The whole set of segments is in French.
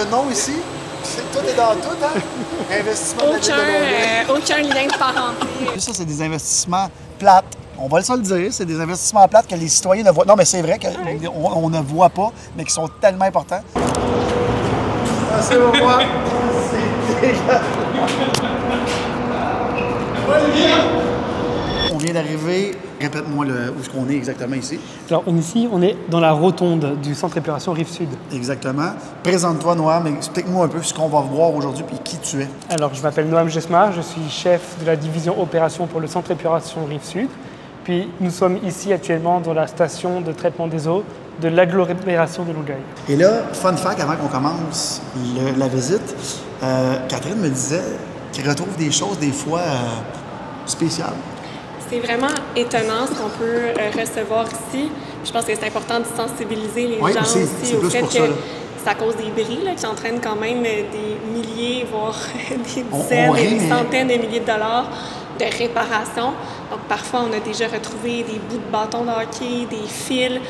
de nom ici. Tout est dans tout, hein? Investissement de la ville de Longueuil. Aucun lien de parenté. Ça, c'est des investissements plates. On va se le dire, c'est des investissements plates que les citoyens ne voient. Non, mais c'est vrai qu'on ne voit pas, mais qui sont tellement importants. Ah, c'est pour moi. C'est dégueulasse. On vient d'arriver. Répète-moi où est-ce qu'on est exactement ici. Alors ici, on est dans la rotonde du centre d'épuration Rive-Sud. Exactement. Présente-toi, Noam, explique-nous un peu ce qu'on va voir aujourd'hui et qui tu es. Alors, je m'appelle Noam Jesmar, je suis chef de la division opération pour le centre d'épuration Rive-Sud. Puis nous sommes ici actuellement dans la station de traitement des eaux de l'agglomération de Longueuil. Et là, fun fact, avant qu'on commence la visite, Catherine me disait qu'elle retrouve des choses des fois spéciales. C'est vraiment étonnant ce qu'on peut recevoir ici. Je pense que c'est important de sensibiliser les gens aussi au fait que ça cause des bris là, qui entraînent quand même des milliers, voire des dizaines et des centaines de milliers de dollars de réparation. Donc parfois, on a déjà retrouvé des bouts de bâtons de hockey, des fils.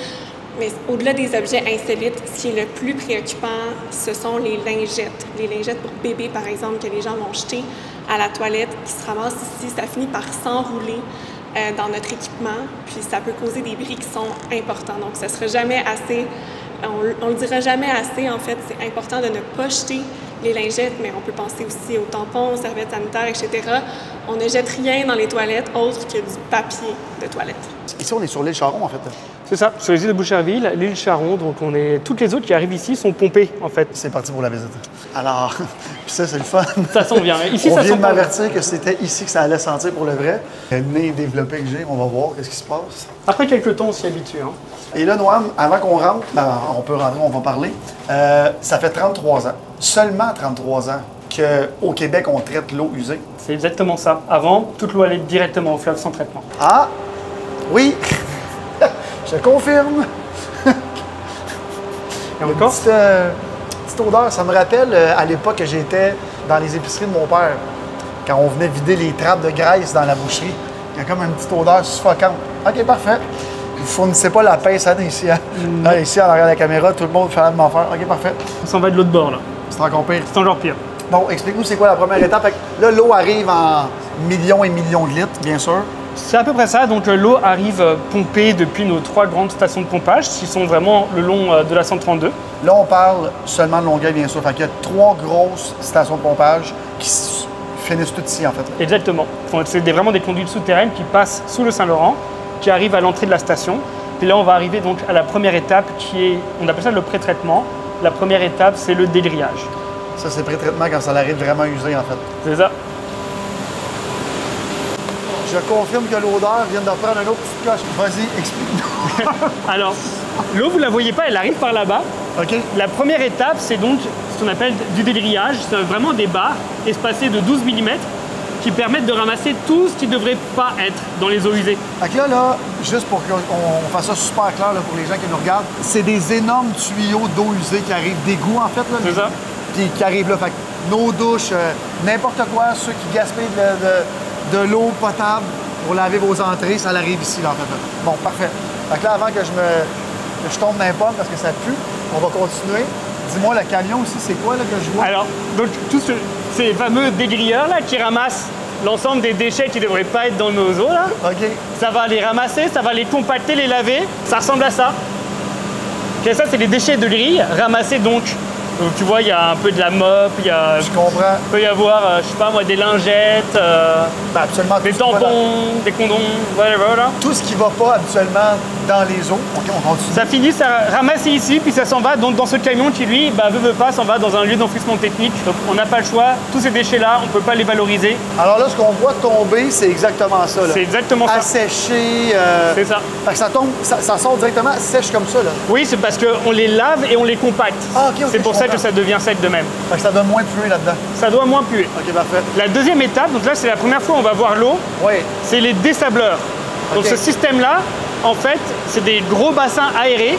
Mais au-delà des objets insolites, ce qui est le plus préoccupant, ce sont les lingettes. Les lingettes pour bébés, par exemple, que les gens vont jeter à la toilette, qui se ramassent ici. Ça finit par s'enrouler dans notre équipement, puis ça peut causer des bris qui sont importants. Donc, ça ne sera jamais assez, on le dira jamais assez, en fait, c'est important de ne pas jeter les lingettes, mais on peut penser aussi aux tampons, aux serviettes sanitaires, etc. On ne jette rien dans les toilettes autre que du papier de toilette. Ici, on est sur l'île Charon, en fait. C'est ça, sur les îles de Boucherville, l'île Charon, donc toutes les eaux qui arrivent ici sont pompées, en fait. C'est parti pour la visite. Alors, puis ça, c'est le fun. Ça sent bien. Ici, on ça vient sent de m'avertir que c'était ici que ça allait sentir pour le vrai. Le nez développé que j'ai, on va voir qu'est-ce qui se passe. Après quelques temps, on s'y habitue. Hein. Et là, Noam, avant qu'on rentre, on peut rentrer, on va parler. Ça fait 33 ans, seulement 33 ans, qu'au Québec, on traite l'eau usée. C'est exactement ça. Avant, toute l'eau allait directement au fleuve sans traitement. Ah, oui, je confirme. Et encore? Petite odeur, ça me rappelle à l'époque que j'étais dans les épiceries de mon père, quand on venait vider les trappes de graisse dans la boucherie. Il y a comme une petite odeur suffocante. OK, parfait. Vous ne fournissez pas la pince à ici. Hein? Là, ici, en arrière de la caméra, tout le monde fait la même affaire. OK, parfait. On s'en va de l'autre bord, là. C'est encore pire. C'est encore pire. Bon, explique-nous c'est quoi la première étape. Fait que là, l'eau arrive en millions et millions de litres, bien sûr. C'est à peu près ça. Donc l'eau arrive pompée depuis nos 3 grandes stations de pompage qui sont vraiment le long de la 132. Là, on parle seulement de Longueuil, bien sûr. Fait qu'il y a 3 grosses stations de pompage qui finissent toutes ici, en fait. Exactement. C'est vraiment des conduites souterraines qui passent sous le Saint-Laurent, qui arrivent à l'entrée de la station. Puis là, on va arriver donc à la première étape qui est, on appelle ça le pré-traitement. La première étape, c'est le dégrillage. Ça, c'est pré-traitement quand ça arrive vraiment usé, en fait. C'est ça. Je confirme que l'odeur vient de prendre un autre petit coche. Vas-y, explique-nous. Alors, l'eau, vous ne la voyez pas, elle arrive par là-bas. OK. La première étape, c'est donc ce qu'on appelle du dégrillage. C'est vraiment des barres espacées de 12 mm qui permettent de ramasser tout ce qui ne devrait pas être dans les eaux usées. Fait que là, juste pour qu'on fasse ça super clair là, pour les gens qui nous regardent, c'est des énormes tuyaux d'eau usée qui arrivent d'égout, en fait. C'est ça. Puis qui arrivent là. Fait que nos douches, n'importe quoi, ceux qui gaspillent de l'eau potable pour laver vos entrées, ça arrive ici, là, en fait. Bon, parfait. Fait que là, avant que je tombe dans les pommes parce que ça pue, on va continuer. Dis-moi, le camion aussi, c'est quoi là, que je vois? Alors, donc, ces fameux dégrilleurs là, qui ramassent l'ensemble des déchets qui ne devraient pas être dans nos eaux, là, OK. ça va les ramasser, ça va les compacter, les laver. Ça ressemble à ça. Et ça, c'est les déchets de grille ramassés donc. Donc tu vois, il y a un peu de la mop, il Je comprends. peut y avoir, je sais pas moi, des lingettes, Absolument. des tampons, des condoms, voilà. Tout ce qui va pas habituellement dans les eaux. OK, on continue. Ça finit, ça ramasse ici, puis ça s'en va donc dans ce camion qui, lui, veut pas, s'en va dans un lieu d'enfouissement technique. Donc on n'a pas le choix. Tous ces déchets-là, on ne peut pas les valoriser. Alors là, ce qu'on voit tomber, c'est exactement ça. C'est exactement ça. Asséché. C'est ça. Fait que ça tombe, ça sort directement sèche comme ça, là. Oui, c'est parce qu'on les lave et on les compacte. Ah, OK, c'est pour ça que ça devient sec de même. Fait que ça donne moins de puer là-dedans. Ça doit moins puer. OK, parfait. La deuxième étape, donc là, c'est la première fois où on va voir l'eau. Oui. C'est les dessableurs. Donc OK. ce système-là, en fait, c'est des gros bassins aérés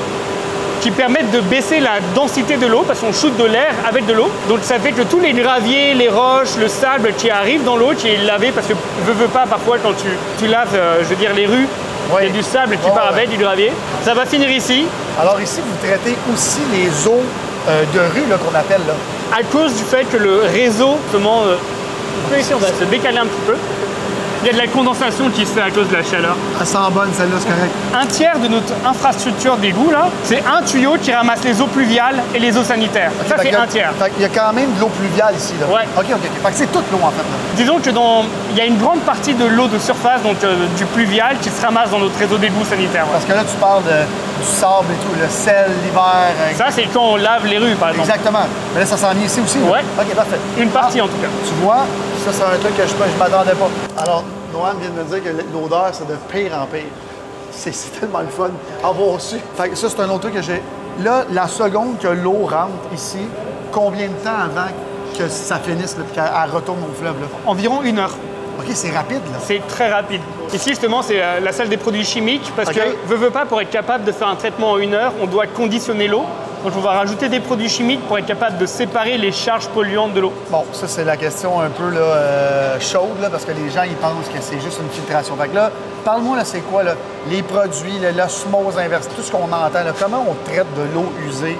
qui permettent de baisser la densité de l'eau parce qu'on shoot de l'air avec de l'eau. Donc ça fait que tous les graviers, les roches, le sable qui arrive dans l'eau, qui est lavé parce que veut pas parfois quand tu laves, les rues, il y a du sable qui part avec, du gravier. Ça va finir ici. Alors ici, vous traitez aussi les eaux de rue qu'on appelle. Là. À cause du fait que le réseau, justement, ici on va se décaler un petit peu. Il y a de la condensation qui se fait à cause de la chaleur. Elle sent bonne, celle-là, c'est correct. Un tiers de notre infrastructure d'égout, là, c'est un tuyau qui ramasse les eaux pluviales et les eaux sanitaires. Okay, ça, c'est un tiers. Il y a quand même de l'eau pluviale ici, là. Ouais. OK. Fait que c'est toute l'eau, en fait. Là. Disons que il y a une grande partie de l'eau de surface, donc du pluvial, qui se ramasse dans notre réseau d'égout sanitaire. Ouais. Parce que là, tu parles du sable et tout, le sel, l'hiver. Ça, c'est quand on lave les rues, par exemple. Exactement. Mais là, ça s'en vient ici aussi. Ouais. OK, parfait. Une partie, en tout cas. Tu vois, ça, c'est un truc que je m'attendais pas. Alors, Noam vient de me dire que l'odeur, c'est de pire en pire. C'est tellement le fun avoir su. Fait que ça, c'est un autre truc que j'ai. Là, la seconde que l'eau rentre ici, combien de temps avant que ça finisse et qu'elle retourne au fleuve? Là? Environ 1 heure. OK, c'est rapide, là. C'est très rapide. Ici, justement, c'est la salle des produits chimiques parce que, veut pas, pour être capable de faire un traitement en 1 heure, on doit conditionner l'eau. Donc, on va rajouter des produits chimiques pour être capable de séparer les charges polluantes de l'eau. Bon, ça, c'est la question un peu là, chaude, là, parce que les gens, ils pensent que c'est juste une filtration. Fait que là, parle-moi, là, c'est quoi, là, les produits, l'osmose inverse, tout ce qu'on entend, là, comment on traite de l'eau usée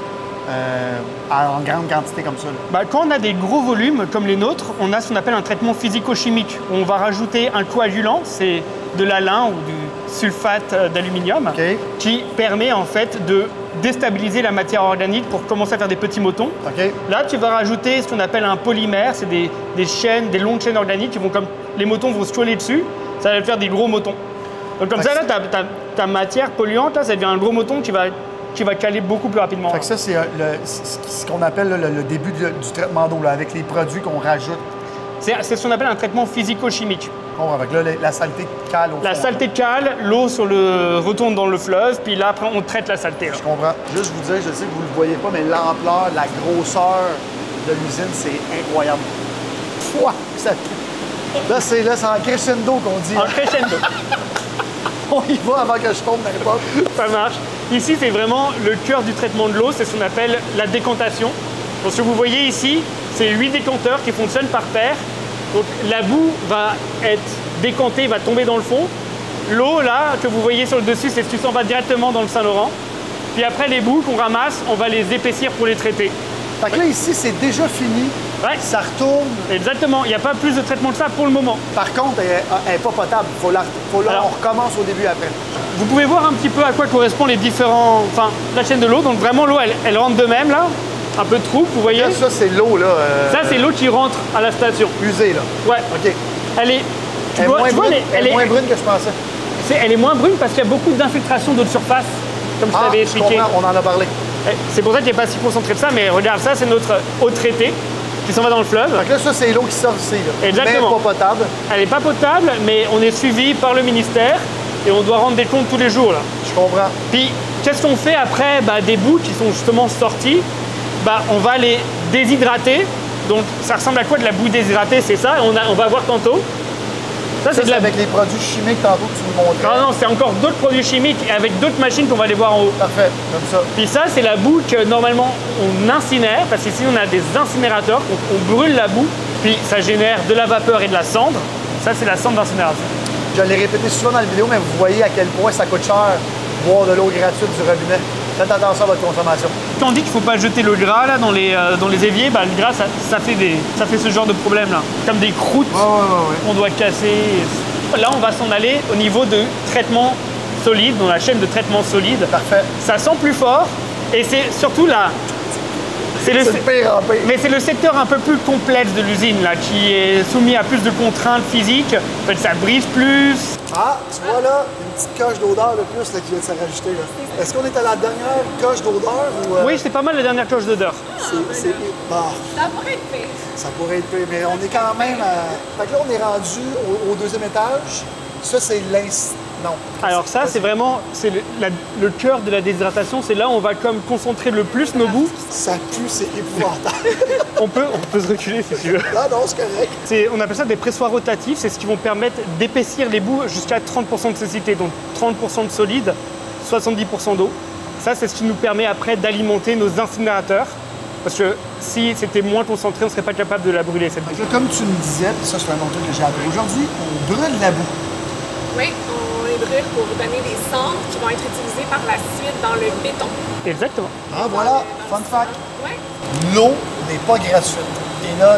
en grande quantité comme ça? Quand on a des gros volumes comme les nôtres, on a ce qu'on appelle un traitement physico-chimique. On va rajouter un coagulant, c'est de l'alun ou du sulfate d'aluminium, qui permet en fait de déstabiliser la matière organique pour commencer à faire des petits motons. Là, tu vas rajouter ce qu'on appelle un polymère, c'est des chaînes, des longues chaînes organiques qui vont comme les motons vont se coller dessus, ça va faire des gros motons. Donc comme ça, là, ta matière polluante, là, ça devient un gros moton qui va caler beaucoup plus rapidement. Fait que ça, c'est ce qu'on appelle là, le début du traitement d'eau, avec les produits qu'on rajoute. C'est ce qu'on appelle un traitement physico-chimique. Avec là, la saleté cale au fond. La saleté cale, l'eau retourne dans le fleuve, puis là, après, on traite la saleté. Là. Je comprends. Juste vous dire, je sais que vous ne le voyez pas, mais l'ampleur, la grosseur de l'usine, c'est incroyable. Pouah, ça... Là, c'est en crescendo qu'on dit. En crescendo. On y va avant que je tombe n'importe. Ça marche. Ici, c'est vraiment le cœur du traitement de l'eau, c'est ce qu'on appelle la décantation. Donc, ce que vous voyez ici, c'est 8 décanteurs qui fonctionnent par paire. Donc la boue va être décantée, va tomber dans le fond. L'eau, là, que vous voyez sur le dessus, c'est ce qui s'en va directement dans le Saint-Laurent. Puis après, les boues qu'on ramasse, on va les épaissir pour les traiter. Fait que là, ici, c'est déjà fini. Ouais. Ça retourne. Exactement. Il n'y a pas plus de traitement que ça pour le moment. Par contre, elle n'est pas potable. On recommence au début après. Vous pouvez voir un petit peu à quoi correspondent les différents... Enfin, la chaîne de l'eau. Donc vraiment, l'eau, elle rentre de même, là. Un peu de troupe, vous voyez. Ça, c'est l'eau, là. Ça, c'est l'eau qui rentre à la station. Usée, là. Ouais. OK. Elle est... Elle est moins brune que je pensais. Elle est moins brune parce qu'il y a beaucoup d'infiltration d'eau de surface, comme je t'avais expliqué. On en a parlé. C'est pour ça qu'il n'est pas si concentré de ça, mais regarde, ça, c'est notre eau traitée qui s'en va dans le fleuve. Donc là, ça, c'est l'eau qui sort ici, là. Exactement. Mais pas potable. Elle n'est pas potable, mais on est suivi par le ministère et on doit rendre des comptes tous les jours, là. Je comprends. Puis, qu'est-ce qu'on fait après des boues qui sont justement sorties? On va les déshydrater. Donc, ça ressemble à quoi de la boue déshydratée? C'est ça, on va voir tantôt. Ça, c'est avec les produits chimiques tantôt que tu nous montrais. Non, c'est encore d'autres produits chimiques avec d'autres machines qu'on va aller voir en haut. Parfait, comme ça. Puis ça, c'est la boue que normalement on incinère, parce qu'ici on a des incinérateurs, on brûle la boue, puis ça génère de la vapeur et de la cendre. Ça, c'est la cendre d'incinération. Je l'ai répété souvent dans la vidéo, mais vous voyez à quel point ça coûte cher boire de l'eau gratuite du robinet. Faites attention à votre consommation. Quand on dit qu'il ne faut pas jeter le gras là, dans les éviers, le gras, ça fait ce genre de problème là. Comme des croûtes qu'on doit casser. Là, on va s'en aller au niveau de traitement solide, dans la chaîne de traitement solide. Parfait. Ça sent plus fort et c'est surtout là. C'est le pire en pire. Mais c'est le secteur un peu plus complexe de l'usine là, qui est soumis à plus de contraintes physiques. En fait, ça brise plus. Ah, tu vois là, une petite coche d'odeur de plus là, qui vient de se rajouter. Est-ce qu'on est à la dernière coche d'odeur ou Oui, c'est pas mal la dernière coche d'odeur. Ça pourrait être pire. Ça pourrait être pire, mais on est quand même à... Fait que là, on est rendu au deuxième étage. Ça, c'est Non. Alors ça, c'est vraiment le cœur de la déshydratation. C'est là où on va comme concentrer le plus nos boues. Ça pue, c'est épouvantable. on peut se reculer si tu veux. Non, c'est correct. On appelle ça des pressoirs rotatifs. C'est ce qui vont permettre d'épaissir les boues jusqu'à 30% de cécité. Donc 30% de solide, 70% d'eau. Ça, c'est ce qui nous permet après d'alimenter nos incinérateurs. Parce que si c'était moins concentré, on ne serait pas capable de la brûler, cette boue. Comme tu me disais, ça c'est un autre truc que j'ai appris aujourd'hui, on brûle la boue. Oui, hydraulique pour donner des cendres qui vont être utilisées par la suite dans le béton. Exactement. Ah, voilà, fun fact. Ouais. L'eau n'est pas gratuite. Et là,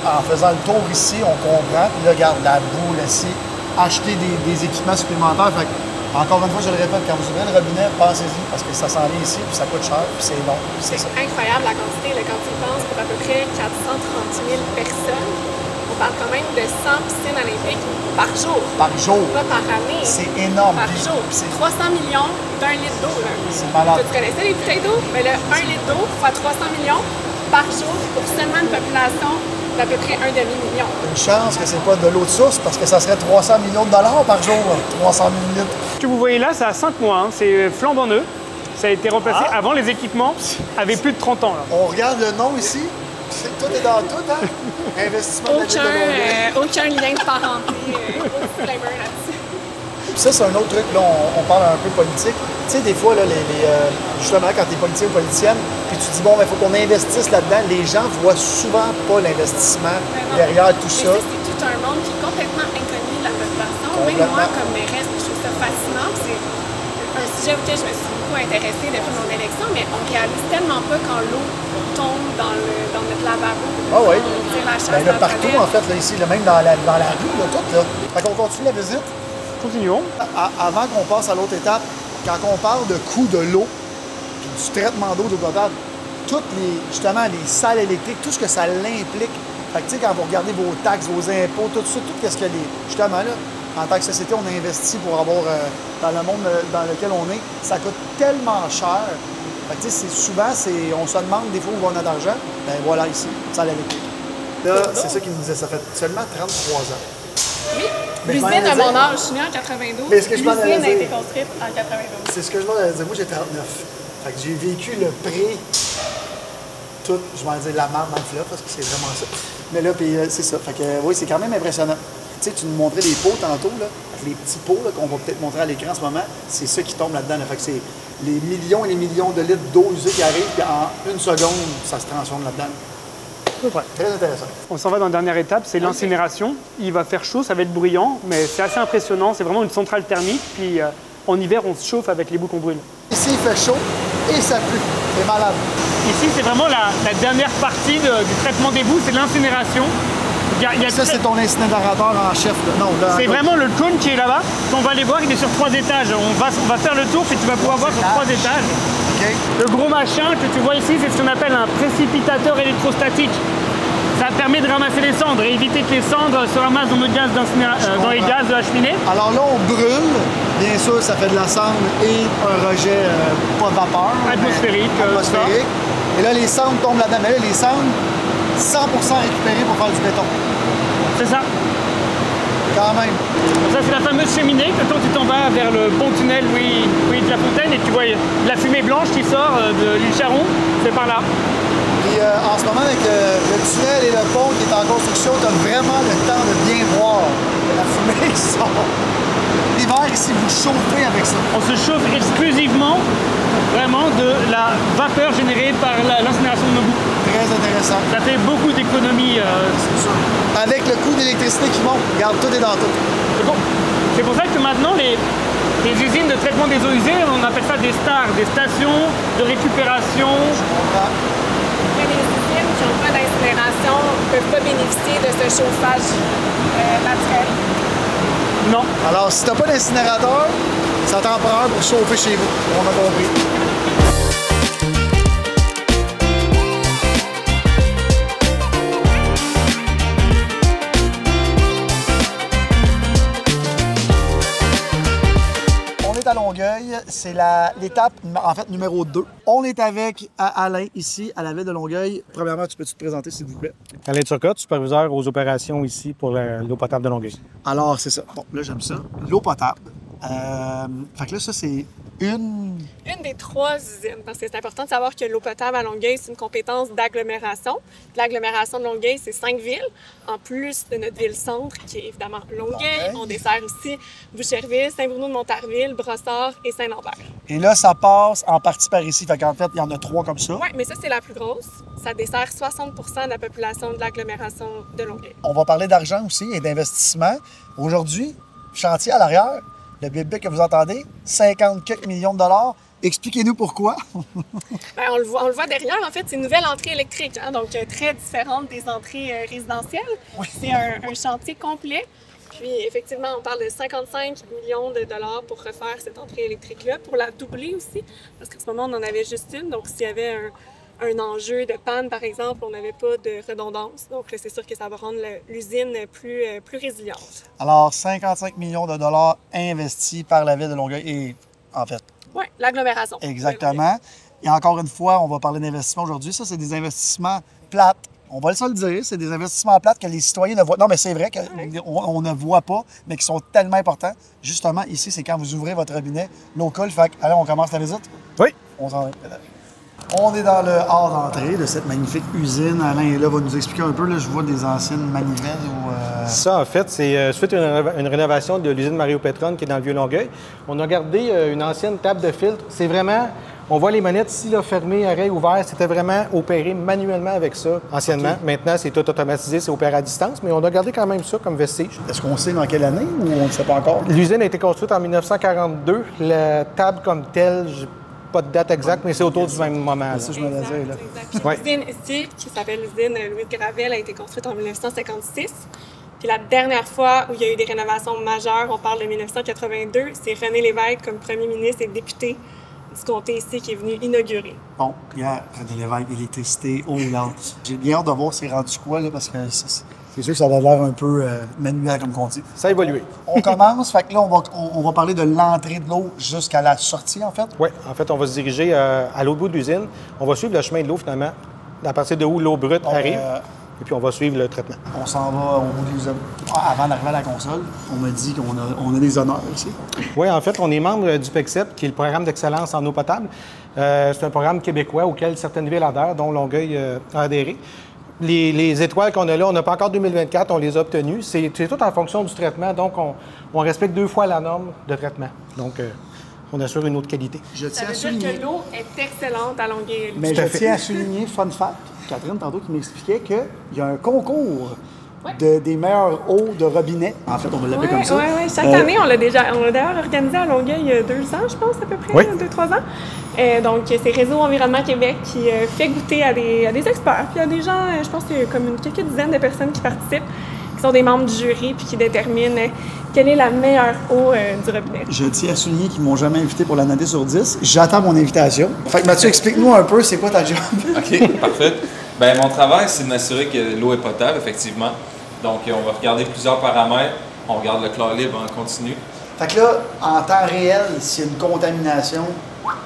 en faisant le tour ici, on comprend. Puis là, regarde, la boue, la scie, acheter des équipements supplémentaires. Fait que, encore une fois, je le répète, quand vous ouvrez le robinet, pensez-y, parce que ça s'en vient ici, puis ça coûte cher, puis c'est long. C'est incroyable la quantité. Là, quand tu y penses, pour à peu près 430 000 personnes, on parle quand même de 100 piscines olympiques par jour. Par jour. Pas par année. C'est énorme. Par jour. C'est 300 millions d'1 litre d'eau. C'est malade. Tu connaissais les bouteilles d'eau? Mais là, 1 litre d'eau fois 300 millions par jour pour seulement une population d'à peu près 1 demi-million. Une chance que c'est pas de l'eau de source, parce que ça serait 300 millions de dollars par jour, 300 000 litres. Ce que vous voyez là, ça a 5 mois, hein. C'est flambant neuf. Ça a été remplacé. Avant, les équipements avaient plus de 30 ans. Là. On regarde le nom ici. Tout est dans tout, hein? Investissement de la ville de Longueuil. Aucun lien de parenté, disclaimer là-dessus. Ça, c'est un autre truc, là, on parle un peu politique. Tu sais, des fois, là, justement, quand tu es politicien ou politicienne, puis tu dis, bon, il faut qu'on investisse là-dedans, les gens voient souvent pas l'investissement derrière tout ça. C'est tout un monde qui est complètement inconnu de la population. Même moi, comme mairesse, je trouve ça fascinant. C'est un sujet auquel je me suis beaucoup intéressée depuis mon élection, mais on réalise tellement pas quand l'eau tombe dans notre lavabo. Ah oui. On tire la chasse Ben, partout, en fait, là, ici, là, même dans la rue, là, tout, là. Fait qu'on continue la visite. Continuons. Avant qu'on passe à l'autre étape, quand on parle de coût de l'eau, puis du traitement d'eau potable, toutes justement, les salles électriques, tout ce que ça l'implique. Fait que, tu sais, quand vous regardez vos taxes, vos impôts, tout ça, tout ce que justement, là, en tant que société, on a investi pour avoir, dans le monde dans lequel on est, ça coûte tellement cher. Fait que, tu sais, souvent, on se demande des fois où on a d'argent. Ben voilà, ici, salle électrique. Là, c'est ça qui nous disait, ça fait seulement 33 ans. Oui. L'usine à mon âge, je suis née en 92. L'usine a été construite en 92. C'est ce que je m'en allais dire. Moi, j'ai 39. Fait que j'ai vécu le pré, tout, je vais dire la marde dans le fleuve, parce que c'est vraiment ça. Mais là, puis c'est ça. Fait que oui, c'est quand même impressionnant. Tu sais, tu nous montrais les pots tantôt, là. Les petits pots qu'on va peut-être montrer à l'écran en ce moment, c'est ça qui tombe là-dedans. Là. Fait que c'est les millions et les millions de litres d'eau usée qui arrivent, puis en une seconde, ça se transforme là-dedans. Très intéressant. On s'en va dans la dernière étape, c'est l'incinération. Il va faire chaud, ça va être bruyant, mais c'est assez impressionnant. C'est vraiment une centrale thermique. Puis en hiver, on se chauffe avec les boues qu'on brûle. Ici, il fait chaud et ça pue. C'est malade. Ici, c'est vraiment la dernière partie du traitement des boues, c'est l'incinération. Ça, c'est ton incinérateur en chef. C'est vraiment le cône qui est là-bas. On va aller voir, il est sur 3 étages. On va faire le tour, puis tu vas pouvoir voir sur 3 étages. Okay. Le gros machin que tu vois ici, c'est ce qu'on appelle un précipitateur électrostatique. Ça permet de ramasser les cendres et éviter que les cendres se ramassent dans, dans les gaz de la cheminée. Alors là, on brûle. Bien sûr, ça fait de la cendre et un rejet, pas de vapeur. Atmosphérique. Et là, les cendres tombent là-dedans. Mais là, les cendres, 100% récupérées pour faire du béton. C'est ça. Quand même. Ça, c'est la fameuse cheminée que quand tu t'en vas vers le pont tunnel Louis de la Fontaine et que tu vois la fumée blanche qui sort de l'île Charon, c'est par là. Puis en ce moment, avec le tunnel et le pont qui est en construction, tu as vraiment le temps de bien voir la fumée qui sort. L'hiver, ici, vous chauffez avec ça. On se chauffe exclusivement vraiment de la vapeur générée par l'incinération de nos boues. Très intéressant. Ça fait beaucoup d'économies. C'est sûr. Avec le coût d'électricité qui monte, regarde, tout est dans tout. C'est bon. C'est pour ça que maintenant, les usines de traitement des eaux usées, on appelle ça des STAR, des stations de récupération. Mais les usines qui n'ont pas d'incinération ne peuvent pas bénéficier de ce chauffage naturel. Non. Alors, si tu n'as pas d'incinérateur, ça t'en prend un pour chauffer chez vous. On a compris. À Longueuil, c'est l'étape en fait numéro 2. On est avec Alain ici à la ville de Longueuil. Premièrement, peux-tu te présenter s'il vous plaît? Alain Turcotte, superviseur aux opérations ici pour l'eau potable de Longueuil. Alors, c'est ça. Bon, là, j'aime ça. L'eau potable. Fait que là, ça, c'est une des 3 usines, parce que c'est important de savoir que l'eau potable à Longueuil, c'est une compétence d'agglomération. L'agglomération de Longueuil, c'est 5 villes, en plus de notre ville-centre, qui est évidemment Longueuil. On dessert aussi Boucherville, Saint-Bruno-de-Montarville, Brossard et Saint-Lambert. Et là, ça passe en partie par ici. Fait qu'en fait, il y en a 3 comme ça. Oui, mais ça, c'est la plus grosse. Ça dessert 60 de la population de l'agglomération de Longueuil. On va parler d'argent aussi et d'investissement. Aujourd'hui, chantier à l'arrière, Le bip-bip que vous entendez, 50 quelques millions de dollars. Expliquez-nous pourquoi. Bien, on le voit derrière, en fait, c'est une nouvelle entrée électrique, hein, donc très différente des entrées résidentielles. Oui. C'est un chantier complet. Puis, effectivement, on parle de 55 millions de dollars pour refaire cette entrée électrique-là, pour la doubler aussi, parce qu'en ce moment, on en avait juste une. Donc, s'il y avait un enjeu de panne, par exemple, on n'avait pas de redondance. Donc, c'est sûr que ça va rendre l'usine plus résiliente. Alors, 55 millions de dollars investis par la Ville de Longueuil et, en fait... Oui, l'agglomération. Exactement. Et encore une fois, on va parler d'investissement aujourd'hui. Ça, c'est des investissements plates. On va se le dire, c'est des investissements plates que les citoyens ne voient. Non, mais c'est vrai qu'on ne voit pas, mais qui sont tellement importants. Justement, ici, c'est quand vous ouvrez votre robinet, l'eau coule. Fait que, allez, on commence la visite? Oui. On s'en va. On est dans le hall d'entrée de cette magnifique usine. Alain est là, va nous expliquer un peu. Là, je vois des anciennes manivelles. Ça, en fait, c'est suite à une rénovation de l'usine Mario Petron qui est dans le Vieux-Longueuil. On a gardé une ancienne table de filtre. C'est vraiment... On voit les manettes ici, là, fermées, arrêt, ouvert. C'était vraiment opéré manuellement avec ça anciennement. Okay. Maintenant, c'est tout automatisé, c'est opéré à distance, mais on a gardé quand même ça comme vestige. Est-ce qu'on sait dans quelle année ou on ne sait pas encore? L'usine a été construite en 1942. La table comme telle, j'ai pas de date exacte, mais c'est autour du même moment. C'est ça, je me disais, là. Exact. Ouais. L'usine ici, qui s'appelle l'usine Louis de Gravel, a été construite en 1956. Puis la dernière fois où il y a eu des rénovations majeures, on parle de 1982, c'est René Lévesque comme premier ministre et député du comté ici qui est venu inaugurer. Bon, hier, René Lévesque, électricité, eau lente. J'ai bien hâte de voir c'est rendu quoi, là, parce que c'est sûr que ça a l'air un peu manuel, comme on dit. Ça a évolué. On commence, fait que là, on va parler de l'entrée de l'eau jusqu'à la sortie, en fait? Oui, en fait, on va se diriger à l'autre bout de l'usine. On va suivre le chemin de l'eau, finalement, à partir de où l'eau brute arrive. Et puis, on va suivre le traitement. On s'en va au bout de l'usine. Avant d'arriver à la console, on m'a dit qu'on a des honneurs ici. Oui, en fait, on est membre du PECSEP, qui est le programme d'excellence en eau potable. C'est un programme québécois auquel certaines villes adhèrent, dont Longueuil a adhéré. Les étoiles qu'on a là, on n'a pas encore 2024, on les a obtenues. C'est tout en fonction du traitement, donc on respecte 2 fois la norme de traitement. Donc, on assure une autre qualité. Ça veut dire que l'eau est excellente à Longueuil. Mais je tiens à souligner, fun fact, Catherine, tantôt, qui m'expliquait qu'il y a un concours des meilleures eaux de robinet. En fait, on va l'appeler comme ça. Oui, oui. Chaque année, on l'a d'ailleurs organisé à Longueuil il y a 2 ans, je pense, à peu près, 2-3 ans. Donc, c'est Réseau Environnement Québec qui fait goûter à des experts. Puis il y a des gens, je pense qu'il y a comme quelques dizaines de personnes qui participent, qui sont des membres du jury, puis qui déterminent quelle est la meilleure eau du robinet. Je tiens à souligner qu'ils ne m'ont jamais invité pour la noter sur 10. J'attends mon invitation. Fait que Mathieu, explique-nous un peu, c'est quoi ta job? OK, parfait. Bien, mon travail, c'est de m'assurer que l'eau est potable, effectivement. Donc, on va regarder plusieurs paramètres. On regarde le clair libre en continu. Fait que là, en temps réel, s'il y a une contamination,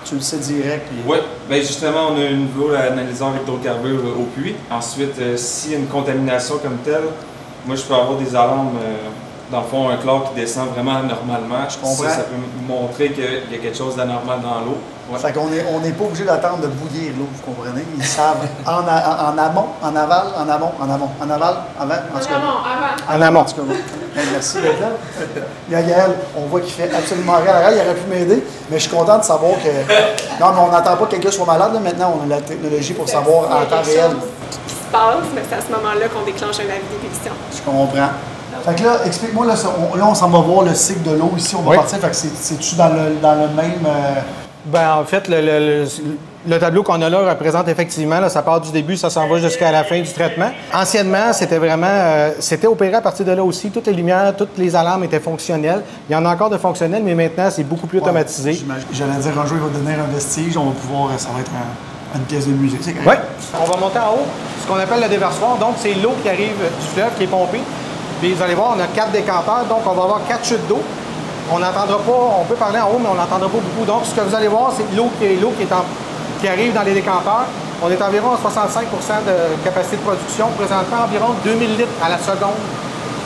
tu le sais direct. Puis... Oui. Bien, justement, on a un nouveau analyseur d'hydrocarbures au puits. Ensuite, s'il y a une contamination comme telle, moi, je peux avoir des alarmes, dans le fond, un chlore qui descend vraiment normalement. Je comprends. Ça peut montrer qu'il y a quelque chose d'anormal dans l'eau. Ouais. Fait qu'on n'est pas obligé d'attendre de bouillir l'eau, vous comprenez? Ils savent en amont, en aval, en amont, en amont, en aval, avant, en tout cas. En amont. En tout cas, merci d'être là. Il y a Gaël, on voit qu'il fait absolument rien à l'arrière, il aurait pu m'aider, mais je suis content de savoir que... Non, mais on n'attend pas que quelqu'un soit malade, là. Maintenant on a la technologie pour savoir en temps réel. Ce qui se passe, mais c'est à ce moment-là qu'on déclenche un avis d'éviction. Je comprends. Fait que là, explique-moi, là, on s'en va voir le cycle de l'eau ici, on va partir, fait que c'est-tu dans le même... Ben, en fait, le tableau qu'on a là représente effectivement, là, ça part du début, ça s'en va jusqu'à la fin du traitement. Anciennement, c'était vraiment, c'était opéré à partir de là aussi. Toutes les lumières, toutes les alarmes étaient fonctionnelles. Il y en a encore de fonctionnels, mais maintenant, c'est beaucoup plus automatisé. J'allais dire, un jour, il va donner un vestige, on va pouvoir, ça va être une pièce de musée, c'est correct? Oui. On va monter en haut, ce qu'on appelle le déversoir. Donc, c'est l'eau qui arrive du fleuve, qui est pompée. Puis, vous allez voir, on a 4 décanteurs, donc on va avoir 4 chutes d'eau. On n'entendra pas, on peut parler en haut, mais on n'entendra pas beaucoup. Donc, ce que vous allez voir, c'est l'eau qui arrive dans les décanteurs. On est environ à 65 de capacité de production. Présentement, environ 2000 litres à la seconde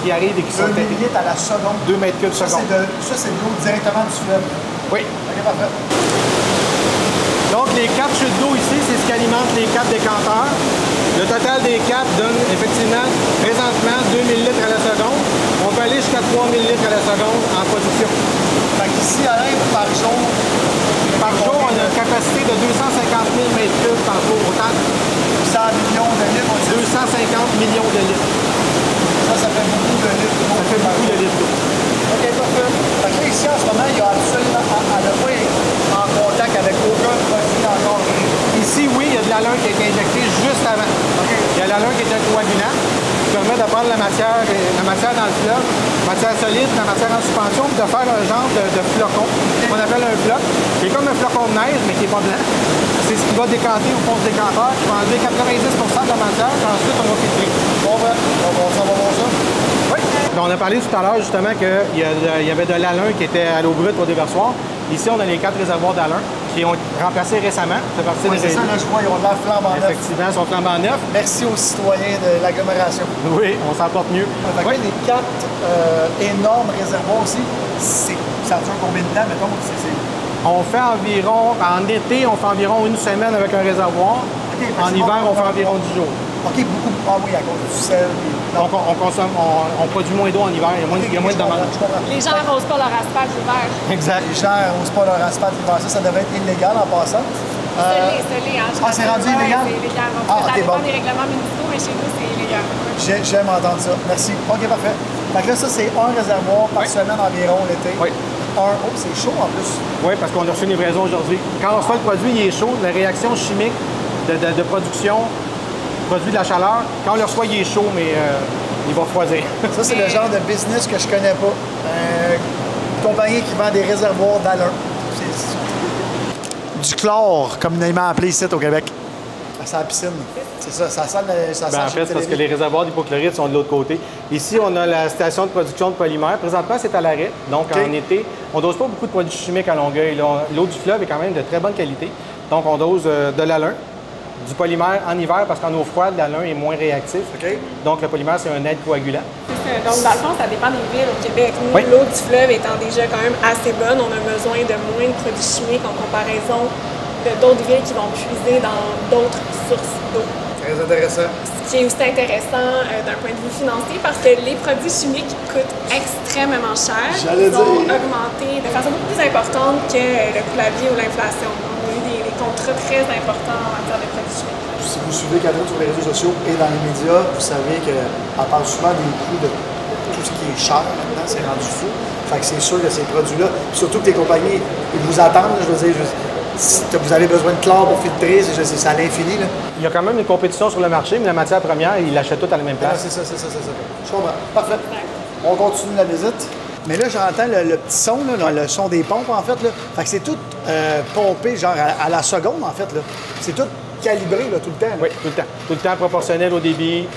qui arrivent et qui sont... 2000 litres à la seconde? 2 mètres cubes seconde. Ça, c'est de l'eau directement du fleuve? Oui. OK, parfait. Donc, les 4 chutes d'eau ici, c'est ce qui alimente les 4 décanteurs. Le total des 4 donne effectivement, présentement, 2000 litres à la seconde. On peut aller jusqu'à 3000 litres à la seconde en production. Fait qu'ici, Alain, par jour, on a une capacité de 250 000 mètres cubes par jour. Autant 100 millions de litres. 250 millions de litres. Ça fait beaucoup de litres d'eau. Ça fait beaucoup de litres d'eau. OK, parfait. Fait que là, ici, en ce moment, l'alun qui est un coagulant, qui permet de prendre la matière dans le fleuve, matière solide, la matière en suspension, puis de faire un genre de flocon, qu'on appelle un floc, qui est comme un flocon de neige, mais qui n'est pas blanc. C'est ce qui va décanter au fond du décanteur, qui va enlever 90 de la matière, puis ensuite on va filtrer. Bon, ben, on va voir ça. Oui. On a parlé tout à l'heure justement qu'il y avait de l'alun qui était à l'eau brute au déversoir. Ici, on a les 4 réservoirs d'alun qui ont remplacé récemment. C'est ça, là, je vois, ils ont l'air flambant neuf. Effectivement, ils sont flambant neufs. Merci aux citoyens de l'agglomération. Oui, on s'en porte mieux. Oui. Les 4 énormes réservoirs aussi, ça dure combien de temps, mettons? On fait environ, en été, on fait environ une semaine avec un réservoir. Okay, en hiver, on fait environ 10 jours. OK, beaucoup. Ah oui, à cause du sel. Donc, on produit moins d'eau en hiver, il y a moins de demande. Les gens n'arrosent pas leur asphalte l'hiver. Exact. Les gens n'arrosent pas leur asphalte l'hiver. Ça devrait être illégal en passant. C'est légal. C'est rendu illégal? C'est illégal. Ça dépend des règlements municipaux, mais chez nous, c'est illégal. J'aime entendre ça. Merci. OK, parfait. Fait que là, ça, c'est un réservoir par semaine environ l'été. Oui. Oh, c'est chaud en plus. Oui, parce qu'on a reçu une livraison aujourd'hui. Quand on reçoit le produit, il est chaud. La réaction chimique de production produit de la chaleur. Quand on le reçoit, il est chaud, mais il va refroidir. Ça, c'est le genre de business que je connais pas. Une compagnie qui vend des réservoirs d'alun. Du chlore, communément appelé ici au Québec. C'est la piscine. C'est ça, ça sent en fait, c'est parce que les réservoirs d'hypochlorite sont de l'autre côté. Ici, on a la station de production de polymères. Présentement, c'est à l'arrêt. Donc, en été, on ne dose pas beaucoup de produits chimiques à Longueuil. L'eau du fleuve est quand même de très bonne qualité. Donc, on dose de l'alun, du polymère en hiver parce qu'en eau froide, l'alun est moins réactif. Donc, le polymère, c'est un aide coagulant. Donc, dans le fond, ça dépend des villes au Québec. Nous, l'eau du fleuve étant déjà quand même assez bonne, on a besoin de moins de produits chimiques en comparaison d'autres villes qui vont puiser dans d'autres sources d'eau. Très intéressant. Ce qui est aussi intéressant d'un point de vue financier parce que les produits chimiques coûtent extrêmement cher. Ils ont augmenté de façon beaucoup plus importante que le coût de la vie ou l'inflation. On a eu des contrats très importants en matière de produits chimiques. Si vous suivez Catherine sur les réseaux sociaux et dans les médias, vous savez qu'elle parle souvent des coûts de tout ce qui est cher maintenant, c'est rendu fou. Fait que c'est sûr que ces produits-là, surtout que les compagnies, ils vous attendent, je veux dire, si vous avez besoin de chlore pour filtrer, c'est à l'infini. Il y a quand même une compétition sur le marché, mais la matière première, ils l'achètent toutes à la même place. C'est ça. Je comprends. Parfait. On continue la visite. Mais là, j'entends le petit son, là, le son des pompes, en fait. Là. Fait que c'est tout pompé, genre à la seconde, en fait. Là. C'est tout calibré là, tout le temps. Là. Oui, tout le temps. Tout le temps proportionnel au débit.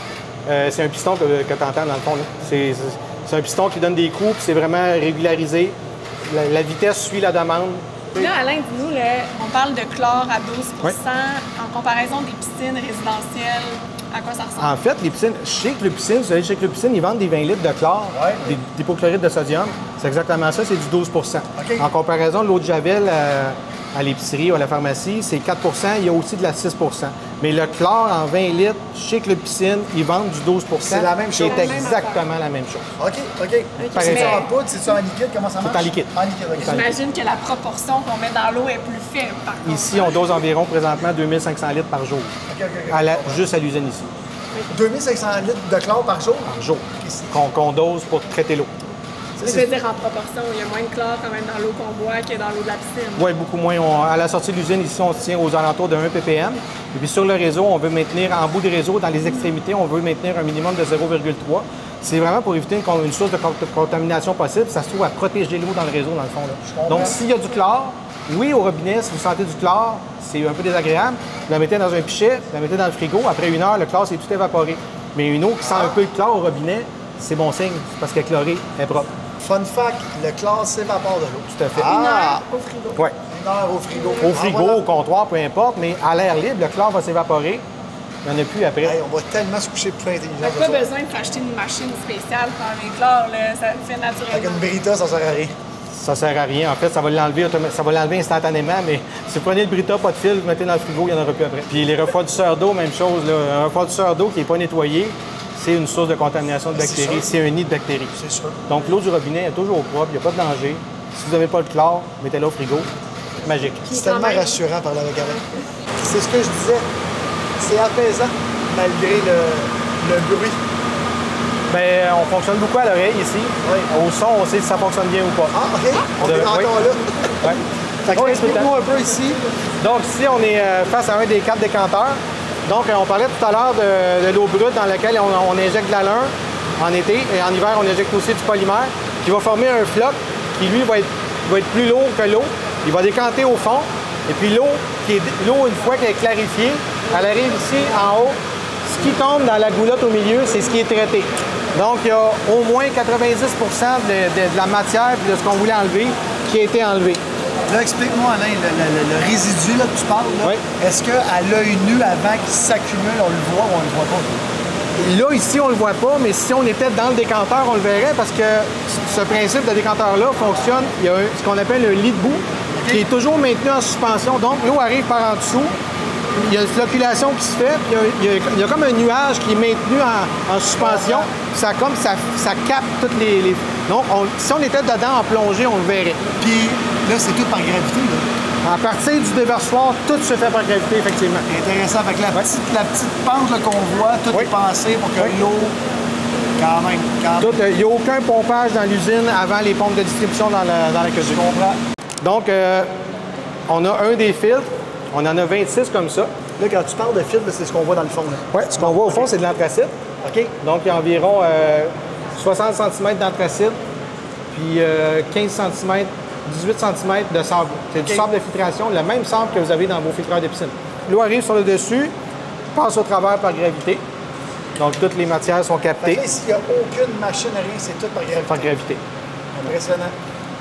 C'est un piston que tu entends, dans le fond. C'est un piston qui donne des coups, puis c'est vraiment régularisé. La vitesse suit la demande. Là, Alain, dis-nous, on parle de chlore à 12 en comparaison des piscines résidentielles. À quoi ça ressemble? En fait, les piscines, chez Club-Piscine, vous savez, chez Club-Piscine, ils vendent des 20 litres de chlore, d'hypochlorite de sodium. C'est exactement ça, c'est du 12 En comparaison, l'eau de Javel à l'épicerie ou à la pharmacie, c'est 4 il y a aussi de la 6 Mais le chlore en 20 litres, chez Club-Piscine, ils vendent du 12 C'est la même chose. C'est exactement la même chose. OK. C'est en poudre, c'est en liquide? Comment ça marche? C'est en liquide. En liquide, OK. J'imagine que la proportion qu'on met dans l'eau est plus faible, par contre. Ici, on dose environ présentement 2500 litres par jour. Juste à l'usine ici. 2500 litres de chlore par jour? Par jour. Qu'on dose pour traiter l'eau. Je veux dire, en proportion, il y a moins de chlore quand même dans l'eau qu'on boit que dans l'eau de la piscine. Oui, beaucoup moins. À la sortie de l'usine, ici, on se tient aux alentours de 1 ppm. Et puis sur le réseau, on veut maintenir, en bout du réseau, dans les extrémités, on veut maintenir un minimum de 0,3. C'est vraiment pour éviter une source de contamination possible. Ça se trouve à protéger l'eau dans le réseau, dans le fond. Là. Donc, s'il y a du chlore, oui, au robinet, si vous sentez du chlore, c'est un peu désagréable. Vous la mettez dans un pichet, vous la mettez dans le frigo. Après 1 heure, le chlore s'est tout évaporé. Mais une eau qui sent un peu le chlore au robinet, c'est bon signe. C'est parce qu'elle est chlorée, elle est propre. Fun fact, le chlore s'évapore de l'eau. Tout à fait. 1 heure au frigo. Oui. 1 heure au frigo. Au frigo, au comptoir, peu importe, mais à l'air libre, le chlore va s'évaporer. Il n'y en a plus après. Hey, on va tellement se coucher plus intelligent. On n'a pas besoin de s'acheter une machine spéciale pour enlever le chlore, là. Ça le fait naturellement. Avec une Brita, ça sert à rien. Ça sert à rien. En fait, ça va l'enlever instantanément, mais si vous prenez le Brita, pas de fil, vous mettez dans le frigo, il n'y en aura plus après. Puis les refroidisseurs d'eau, même chose. Là. Un refroidisseur d'eau qui n'est pas nettoyé, c'est une source de contamination de bactéries. C'est un nid de bactéries. C'est sûr. Donc l'eau du robinet est toujours propre, il n'y a pas de danger. Si vous n'avez pas le chlore, mettez-le au frigo. Magique. C'est tellement rassurant parler avec Alain. C'est ce que je disais. C'est apaisant, malgré le bruit. Bien, on fonctionne beaucoup à l'oreille ici. Oui. Au son, on sait si ça fonctionne bien ou pas. Ah, OK. On est encore là. Oui. Fait que explique-nous un peu ici. Donc ici, on est face à un des 4 décanteurs. Donc, on parlait tout à l'heure de l'eau brute dans laquelle on injecte de la lin en été. Et en hiver, on injecte aussi du polymère qui va former un floc qui, lui, va être plus lourd que l'eau. Il va décanter au fond. Et puis l'eau, une fois qu'elle est clarifiée, elle arrive ici en haut. Ce qui tombe dans la goulotte au milieu, c'est ce qui est traité. Donc, il y a au moins 90 de la matière et de ce qu'on voulait enlever qui a été enlevé. Là, explique-moi, Alain, le résidu là, que tu parles, oui. Est-ce qu'à l'œil nu, avant qu'il s'accumule, on le voit ou on le voit pas? Là, ici, on le voit pas, mais si on était dans le décanteur, on le verrait parce que ce principe de décanteur-là fonctionne. Il y a ce qu'on appelle un lit de boue qui est toujours maintenu en suspension. Donc, l'eau arrive par en dessous. Il y a une flocculation qui se fait, puis il y a comme un nuage qui est maintenu en suspension. Ça capte toutes les... Donc, si on était dedans en plongée, on le verrait. Puis là, c'est tout par gravité, là? À partir du déversoir, tout se fait par gravité, effectivement. Intéressant. Fait que la petite pente qu'on voit, tout est pensé pour que l'eau... Quand même. Il n'y a aucun pompage dans l'usine avant les pompes de distribution dans la cuisine. Je comprends. Donc, on a un des filtres. On en a 26 comme ça. Là, quand tu parles de filtre, c'est ce qu'on voit dans le fond. Oui, ce qu'on voit au fond, c'est de l'anthracite. OK. Donc, il y a environ 60 cm d'anthracite, puis 15 cm, 18 cm de sable. C'est du sable de filtration, le même sable que vous avez dans vos filtreurs de piscine. L'eau arrive sur le dessus, passe au travers par gravité. Donc, toutes les matières sont captées. Ici, il n'y a aucune machine, rien, c'est tout par gravité. Par gravité. Impressionnant.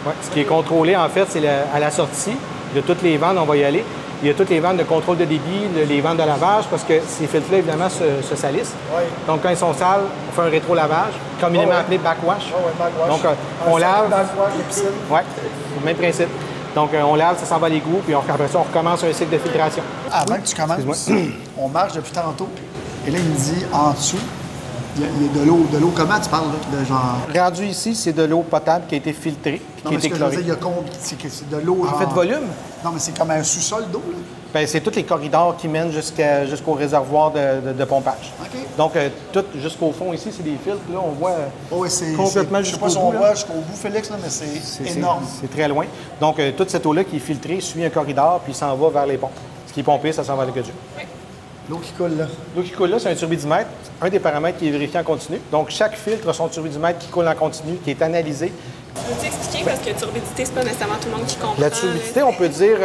Ouais. Ce qui est contrôlé, en fait, c'est à la sortie de toutes les vannes, on va y aller. Il y a toutes les vannes de contrôle de débit, les vannes de lavage, parce que ces filtres-là, évidemment, se salissent. Oui. Donc, quand ils sont sales, on fait un rétro-lavage, communément appelé backwash. Oui, backwash. Donc, on lave. Backwash de piscine. Oui, même principe. Donc, on lave, ça s'en va à l'égout, puis après ça, on recommence un cycle de filtration. Avant que tu commences, on marche depuis tantôt, et là, il me dit en dessous, il y a de l'eau. Comment tu parles, là? De genre... Rendu ici, c'est de l'eau potable qui a été filtrée, qui a été chlorée. Il y a combien? C'est de l'eau, En fait, volume? Non, mais c'est comme un sous-sol d'eau, là? Bien, c'est tous les corridors qui mènent jusqu'au réservoir de pompage. OK. Donc, tout jusqu'au fond ici, c'est des filtres. Là, on voit complètement jusqu'au bout. Je sais pas si on voit jusqu'au bout, Félix, là, mais c'est énorme. C'est très loin. Donc, toute cette eau-là qui est filtrée suit un corridor, puis s'en va vers les pompes. Ce qui est pompé, ça s'en va à l'aqueduc. L'eau qui coule là. L'eau qui coule là, c'est un turbidimètre, un des paramètres qui est vérifié en continu. Donc, chaque filtre a son turbidimètre qui coule en continu, qui est analysé. Peux-tu expliquer, parce que turbidité, c'est pas nécessairement tout le monde qui comprend. La turbidité, on peut dire,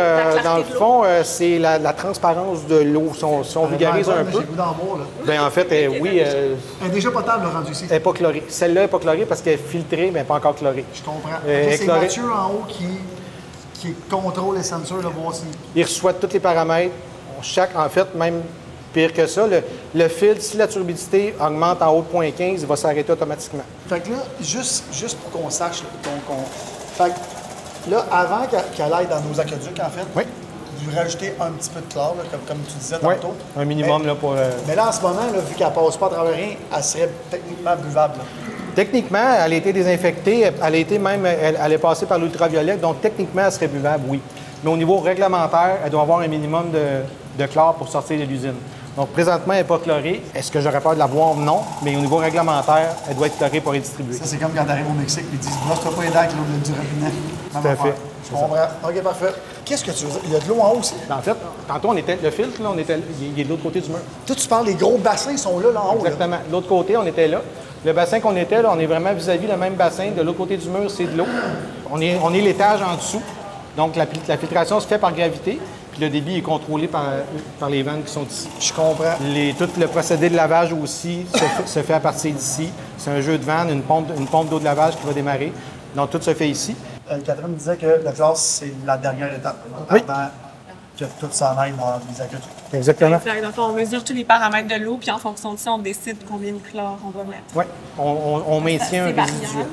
dans le fond, c'est la transparence de l'eau. Si on vulgarise un peu. J'ai goût d'en boire, là. Bien, en fait, oui. Elle est déjà potable, là, rendue ici. Elle n'est pas chlorée. Celle-là n'est pas chlorée parce qu'elle est filtrée, mais pas encore chlorée. Je comprends. C'est Mathieu en haut qui contrôle les sensors de voir si... Il reçoit tous les paramètres. En fait, même pire que ça, le filtre, si la turbidité augmente en haut de 0.15, il va s'arrêter automatiquement. Fait que là, juste pour qu'on sache, là, fait que là, avant qu'elle aille dans nos aqueducs, en fait, oui. Vous rajoutez un petit peu de chlore, là, comme tu disais tantôt. Oui, un minimum là, pour... Mais là, en ce moment, là, vu qu'elle ne passe pas à travers rien, elle serait techniquement buvable. Là. Techniquement, elle a été désinfectée, elle est passée par l'ultraviolet, donc techniquement, elle serait buvable, oui. Mais au niveau réglementaire, elle doit avoir un minimum de chlore pour sortir de l'usine. Donc, présentement, elle n'est pas chlorée. Est-ce que j'aurais peur de la boire? Non. Mais au niveau réglementaire, elle doit être chlorée pour être distribuée. Ça, c'est comme quand tu arrives au Mexique et ils disent « Brosse-toi pas les dents avec l'eau du robinet. » Tout à fait. Je comprends. OK, parfait. Qu'est-ce que tu veux dire? Il y a de l'eau en haut aussi? En fait, tantôt, le filtre, là, il est de l'autre côté du mur. Toi, tu parles des gros bassins, ils sont là en haut. Exactement. De l'autre côté, on était là. Le bassin qu'on était, là, on est vraiment vis-à-vis le même bassin. De l'autre côté du mur, c'est de l'eau. On est l'étage en dessous. Donc, la filtration se fait par gravité. Puis le débit est contrôlé par les vannes qui sont ici. Je comprends. Tout le procédé de lavage aussi se fait à partir d'ici. C'est un jeu de vanne, une pompe d'eau de lavage qui va démarrer. Donc, tout se fait ici. Catherine disait que la classe, c'est la dernière étape. Oui. Avant que tout s'en aille dans les aqueducs. Exactement. On mesure tous les paramètres de l'eau, puis en fonction de ça, on décide combien de chlore on va mettre. Oui, on maintient un résiduel.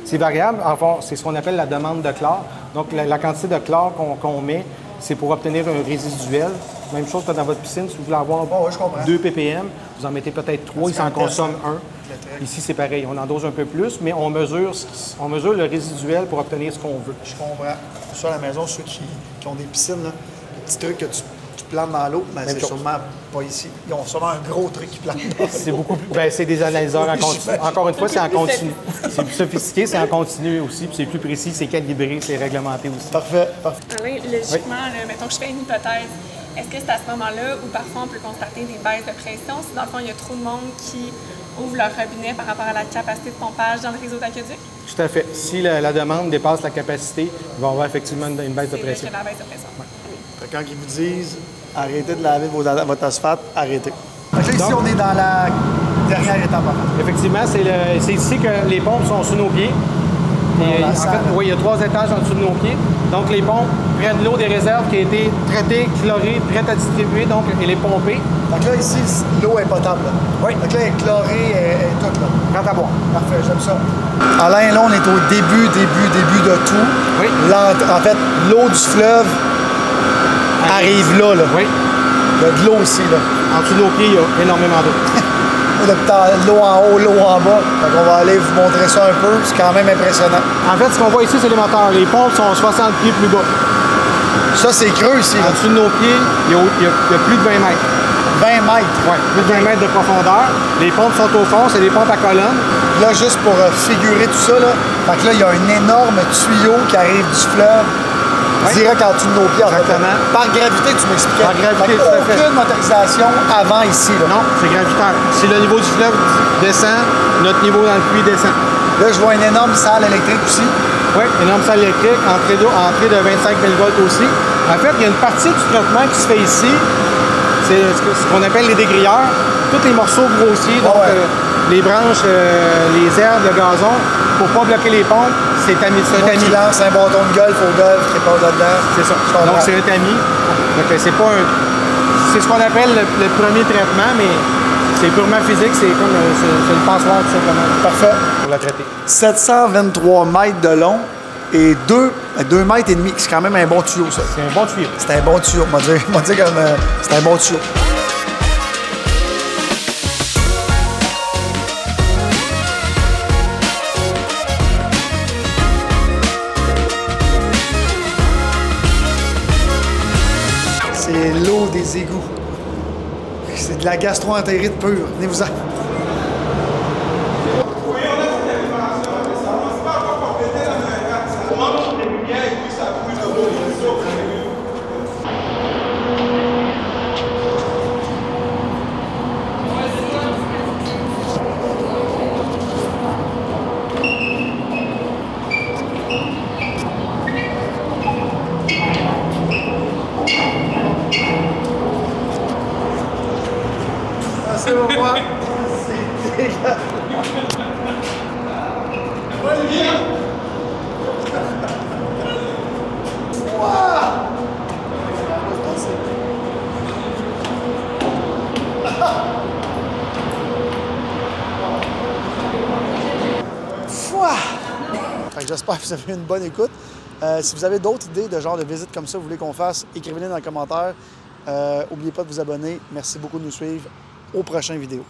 C'est variable. En fait, c'est ce qu'on appelle la demande de chlore. Donc, la quantité de chlore qu'on met, c'est pour obtenir un résiduel. Même chose que dans votre piscine, si vous voulez avoir 2 ppm, vous en mettez peut-être 3, il s'en consomme 1. Ici, c'est pareil, on en dose un peu plus, mais on mesure le résiduel pour obtenir ce qu'on veut. Je comprends. Sur la maison, ceux qui ont des piscines, là, le petit truc que tu qui plante dans l'eau, mais c'est sûrement pas ici. Ils ont sûrement un gros truc qui plante dans l'eau. C'est beaucoup plus... Ben, c'est des analyseurs en continu. Encore une fois, c'est en continu. C'est plus sophistiqué, c'est en continu aussi, puis c'est plus précis, c'est calibré, c'est réglementé aussi. Parfait, parfait. Alain, logiquement, là, mettons que je fais une hypothèse. Est-ce que c'est à ce moment-là où parfois on peut constater des baisses de pression si dans le fond il y a trop de monde qui ouvre leur robinet par rapport à la capacité de pompage dans le réseau d'aqueduc? Tout à fait. Si la demande dépasse la capacité, il va y avoir effectivement une baisse de pression. C'est la baisse de pression. Ouais. Quand ils vous disent arrêtez de laver votre asphalte, arrêtez. Donc là, ici, on est dans la dernière étape. Effectivement, c'est ici que les pompes sont sous nos pieds. Et, en fait, oui, il y a 3 étages en dessous de nos pieds. Donc, les pompes prennent l'eau des réserves qui a été traitée, chlorée, prête à distribuer, donc elle est pompée. Donc là, ici, l'eau est potable. Là. Oui. Donc là, elle est chlorée, elle est toute là. Prête à boire. Parfait, j'aime ça. Alain, là, on est au début de tout. Oui. En fait, l'eau du fleuve arrive là. Oui. Il y a de l'eau aussi, là. En dessous de nos pieds, il y a énormément d'eau. L'eau en haut, l'eau en bas. Donc on va aller vous montrer ça un peu. C'est quand même impressionnant. En fait, ce qu'on voit ici, c'est les moteurs. Les pompes sont 60 pieds plus bas. Ça, c'est creux ici. En dessous de nos pieds, il y a plus de 20 mètres. 20 mètres? Oui, plus de 20 mètres de profondeur. Les pompes sont au fond, c'est des pompes à colonne. Là, juste pour figurer tout ça, là, fait que là, il y a un énorme tuyau qui arrive du fleuve. Direct en dessous de nos pieds. Exactement. Par gravité, tu m'expliquais. Par gravité, tout à fait. Aucune motorisation avant ici. Là. Non, c'est gravitaire. Si le niveau du fleuve descend, notre niveau dans le puits descend. Là, je vois une énorme salle électrique aussi. Oui, énorme salle électrique, entrée de 25 000 volts aussi. En fait, il y a une partie du traitement qui se fait ici. C'est ce qu'on appelle les dégrilleurs. Tous les morceaux grossiers, donc les branches, les herbes, le gazon, pour ne pas bloquer les pompes, c'est un tamis. Qui lance un bâton de golf au golf qui passe là-dedans. C'est ça. Donc c'est un tamis. Donc c'est pas un... C'est ce qu'on appelle le premier traitement, mais c'est purement physique, c'est comme une passoire tout simplement. Parfait. Pour la traiter. 723 mètres de long et 2 mètres et demi. C'est quand même un bon tuyau, ça. C'est un bon tuyau. C'est un bon tuyau. On va dire comme c'est un bon tuyau. C'est l'eau des égouts. C'est de la gastro-entérite pure. Venez-vous-en. C'est pour moi. C'est dégueulasse. J'espère que vous avez eu une bonne écoute. Si vous avez d'autres idées de genre de visites comme ça, vous voulez qu'on fasse, écrivez-les dans les commentaires. N'oubliez pas de vous abonner. Merci beaucoup de nous suivre. Aux prochaines vidéos.